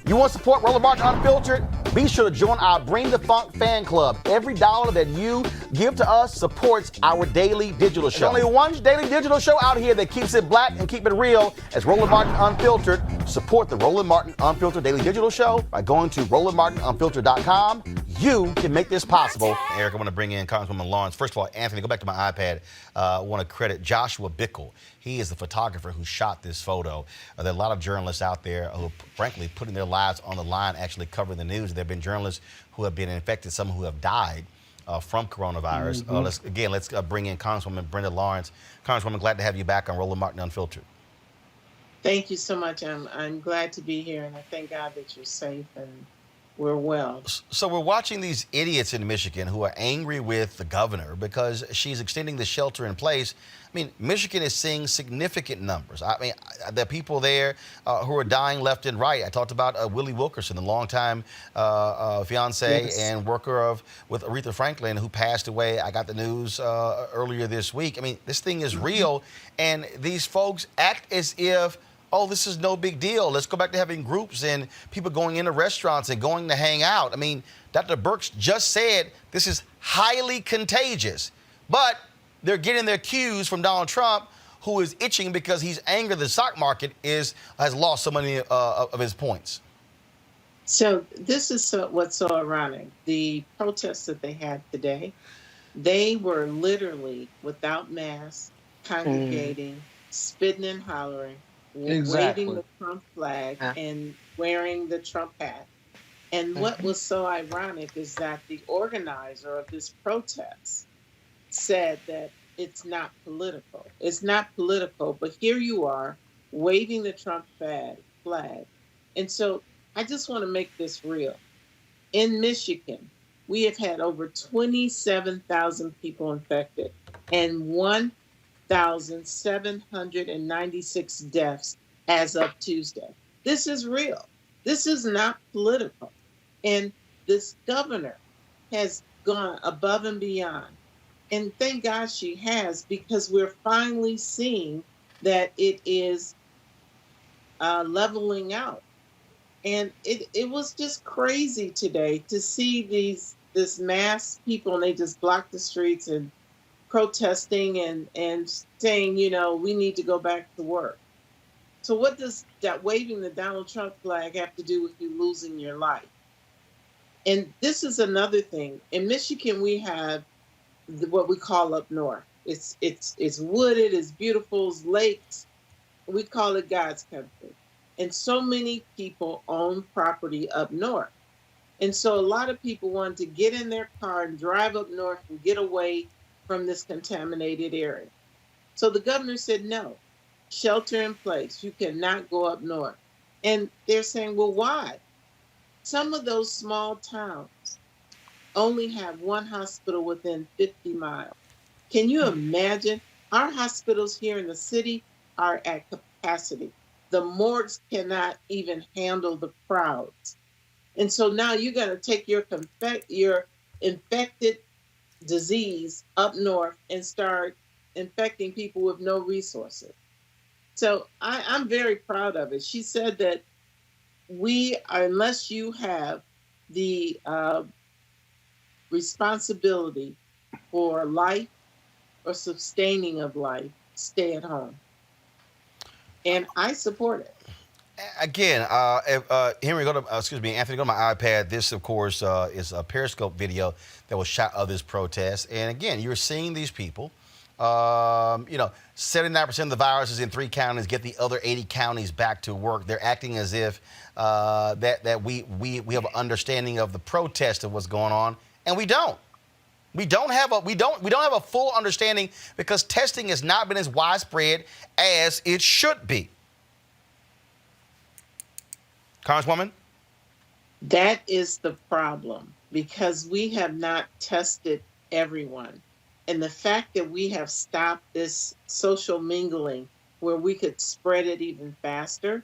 You want to support Roland Martin Unfiltered? Be sure to join our Bring the Funk fan club. Every dollar that you give to us supports our daily digital show. There's only one daily digital show out here that keeps it black and keep it real as Roland Martin Unfiltered. Support the Roland Martin Unfiltered daily digital show by going to RolandMartinUnfiltered.com. You can make this possible. Eric, I want to bring in Congresswoman Lawrence. First of all, Anthony, go back to my iPad. I want to credit Joshua Bickle. He is the photographer who shot this photo. There are a lot of journalists out there who, frankly, putting their lives on the line, actually covering the news. There have been journalists who have been infected, some who have died from coronavirus. Let's bring in Congresswoman Brenda Lawrence. Congresswoman, glad to have you back on Roland Martin Unfiltered. Thank you so much. I'm glad to be here, and I thank God that you're safe and we're well. So we're watching these idiots in Michigan who are angry with the governor because she's extending the shelter in place. I mean, Michigan is seeing significant numbers. I mean, there are people there who are dying left and right. I talked about Willie Wilkerson, the longtime fiance and worker with Aretha Franklin, who passed away. I got the news earlier this week. I mean, this thing is real, and these folks act as if, oh, this is no big deal. Let's go back to having groups and people going into restaurants and going to hang out. I mean, Dr. Birx just said this is highly contagious, but they're getting their cues from Donald Trump, who is itching because he's angry the stock market has lost so many of his points. So this is what's so ironic. The protests that they had today, they were literally without masks, congregating, spitting and hollering, waving the Trump flag and wearing the Trump hat. And what was so ironic is that the organizer of this protest said that it's not political. It's not political, but here you are waving the Trump flag. And so I just want to make this real. In Michigan, we have had over 27,000 people infected and 1,796 deaths as of Tuesday. This is real. This is not political. And this governor has gone above and beyond. And thank God she has, because we're finally seeing that it is leveling out. And it was just crazy today to see this mass people, and they just blocked the streets and protesting and saying, you know, we need to go back to work. So what does that waving the Donald Trump flag have to do with you losing your life? And this is another thing. In Michigan, we have what we call up north. It's wooded, it's beautiful, it's lakes. We call it God's country. And so many people own property up north. And so a lot of people wanted to get in their car and drive up north and get away from this contaminated area. So the governor said, no, shelter in place. You cannot go up north. And they're saying, well, why? Some of those small towns only have one hospital within 50 miles. Can you imagine? Our hospitals here in the city are at capacity. The morgues cannot even handle the crowds. And so now you're going to take your infected disease up north and start infecting people with no resources. So I'm very proud of it. She said that unless you have the responsibility for life or sustaining of life, stay at home. And I support it. Again, Anthony, go to my iPad. This, of course, is a Periscope video that was shot of this protest. And again, you're seeing these people. 79% of the virus is in 3 counties. Get the other 80 counties back to work. They're acting as if that we have an understanding of the protest of what's going on, and we don't. We don't have a full understanding because testing has not been as widespread as it should be. Congresswoman? That is the problem, because we have not tested everyone. And the fact that we have stopped this social mingling where we could spread it even faster,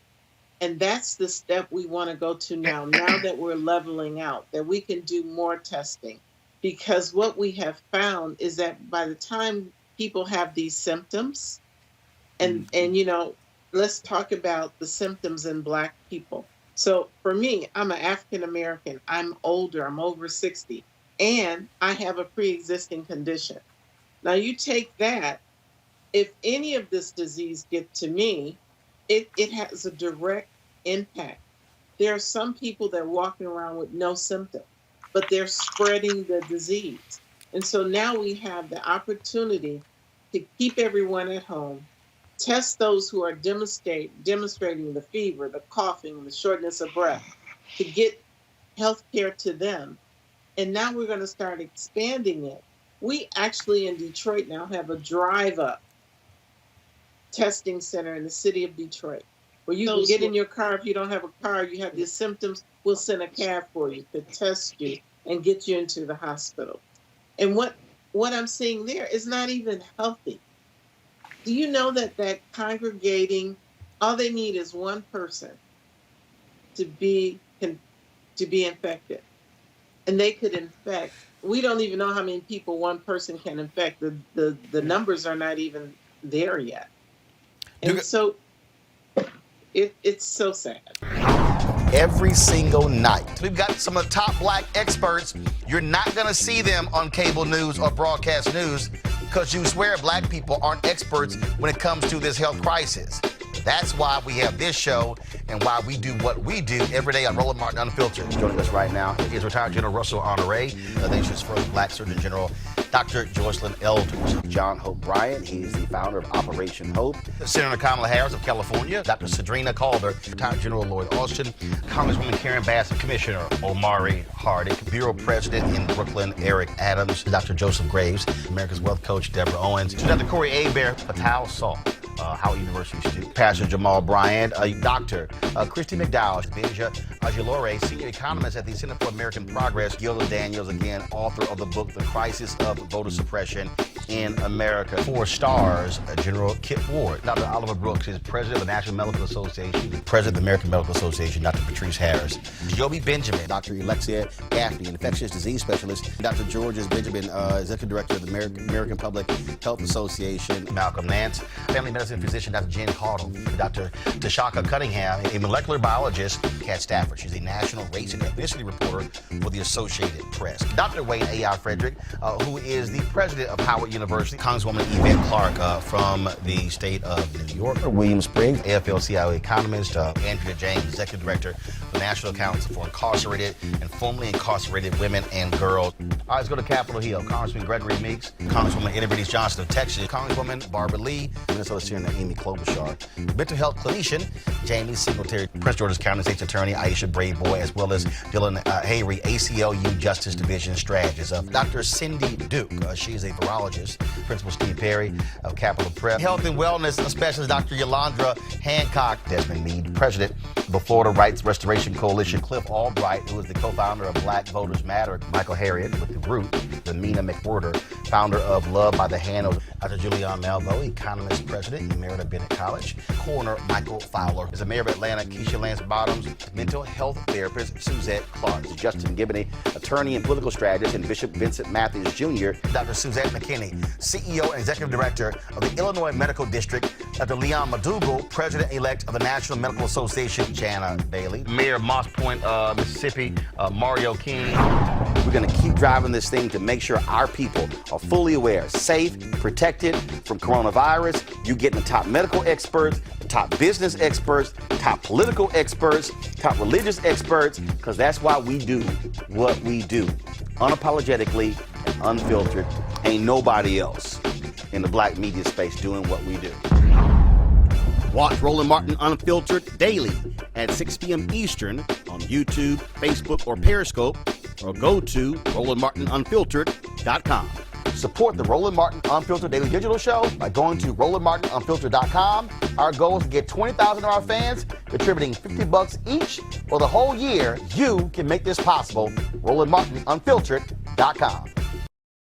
and that's the step we want to go to now that we're leveling out, that we can do more testing. Because what we have found is that by the time people have these symptoms, and let's talk about the symptoms in Black people. So for me, I'm an African American. I'm older. I'm over 60, and I have a pre-existing condition. Now you take that. If any of this disease get to me, it has a direct impact. There are some people that are walking around with no symptoms, but they're spreading the disease. And so now we have the opportunity to keep everyone at home, test those who are demonstrating the fever, the coughing, the shortness of breath, to get health care to them. And now we're going to start expanding it. We actually in Detroit now have a drive-up testing center in the city of Detroit, where you can get in your car. If you don't have a car, you have these symptoms, we'll send a cab for you to test you and get you into the hospital. And what I'm seeing there is not even healthy. Do you know that congregating, all they need is one person to be infected, and they could infect. We don't even know how many people one person can infect. The numbers are not even there yet. And so it's so sad. Every single night, we've got some of the top black experts. You're not going to see them on cable news or broadcast news because you swear black people aren't experts when it comes to this health crisis. That's why we have this show and why we do what we do every day on Roland Martin Unfiltered. Joining us right now is retired General Russell HONORE, the nation's first black Surgeon General, Dr. Joycelyn Elders. John Hope Bryant, he's the founder of Operation Hope. Senator Kamala Harris of California, Dr. Cedrina Calder, retired General Lloyd Austin, Congresswoman Karen Bass, Commissioner OMARI Hardick, Bureau President in Brooklyn, Eric Adams, Dr. Joseph Graves, America's Wealth Coach, Deborah Owens, Dr. Corey Abear, Patel Salt, Howard University student, Pastor Jamal Bryant, Dr. Christy McDowell, Benja Ajilore, senior economist at the Center for American Progress, Gilda Daniels, again, author of the book, The Crisis of Voter Suppression in America. 4 stars, General Kip Ward. Dr. Oliver Brooks is president of the National Medical Association, president of the American Medical Association, Dr. Patrice Harris. Joby Benjamin. Dr. Alexia Gaffney, infectious disease specialist. Dr. Georges Benjamin, executive director of the American Public Health Association. Malcolm Nance, family medicine physician, Dr. Jen Caudle. Dr. TSHAKA Cunningham, a molecular biologist, Kat Stafford. She's a national race and ethnicity reporter for the Associated Press. Dr. Wayne A.I. Frederick, who is the president of Howard University. Congresswoman Yvette Clarke from the state of New York. William Spriggs, AFL-CIO economist. Andrea James, executive director of the National Council for Incarcerated and Formerly Incarcerated Women and Girls. All right, let's go to Capitol Hill. Congressman Gregory Meeks, Congresswoman Eddie Bernice Johnson of Texas, Congresswoman Barbara Lee, Minnesota Senator Amy Klobuchar, mental health clinician Jamie Singletary, Prince George's County State's Attorney Aisha Braveboy, as well as Dylan HAYRE, ACLU Justice Division strategist. Dr. Cindy Duke, she's a virologist. Principal Steve Perry of Capitol Prep. Health and wellness specialist Dr. Yolandra Hancock. Desmond Meade, president of the Florida Rights Restoration Coalition. Cliff Albright, who is the co-founder of Black Voters Matter. Michael Harriot with The Root. The Mina McWhorter, founder of Love by the Hand. Dr. Julianne Malvo, economist president, Emerita Bennett College. Coroner Michael Fowler is the mayor of Atlanta. KEISHA Lance Bottoms, mental health therapist Suzette Clark. Justin Gibney, attorney and political strategist, and Bishop Vincent Matthews Jr. Dr. Suzette McKinney, CEO and executive director of the Illinois Medical District. Dr. Leon Madugal, president-elect of the National Medical Association. Jana Bailey, mayor of Moss Point, Mississippi. Mario King. We're going to keep driving this thing to make sure our people are fully aware, safe, protected from coronavirus. You getting the top medical experts, the top business experts, top political experts, top religious experts, because that's why we do what we do. Unapologetically and unfiltered. Ain't nobody else in the black media space doing what we do. Watch Roland Martin Unfiltered daily at 6 p.m. Eastern on YouTube, Facebook, or Periscope, or go to RolandMartinUnfiltered.com. Support the Roland Martin Unfiltered Daily Digital Show by going to RolandMartinUnfiltered.com. Our goal is to get 20,000 of our fans contributing $50 each for the whole year. You can make this possible. RolandMartinUnfiltered.com.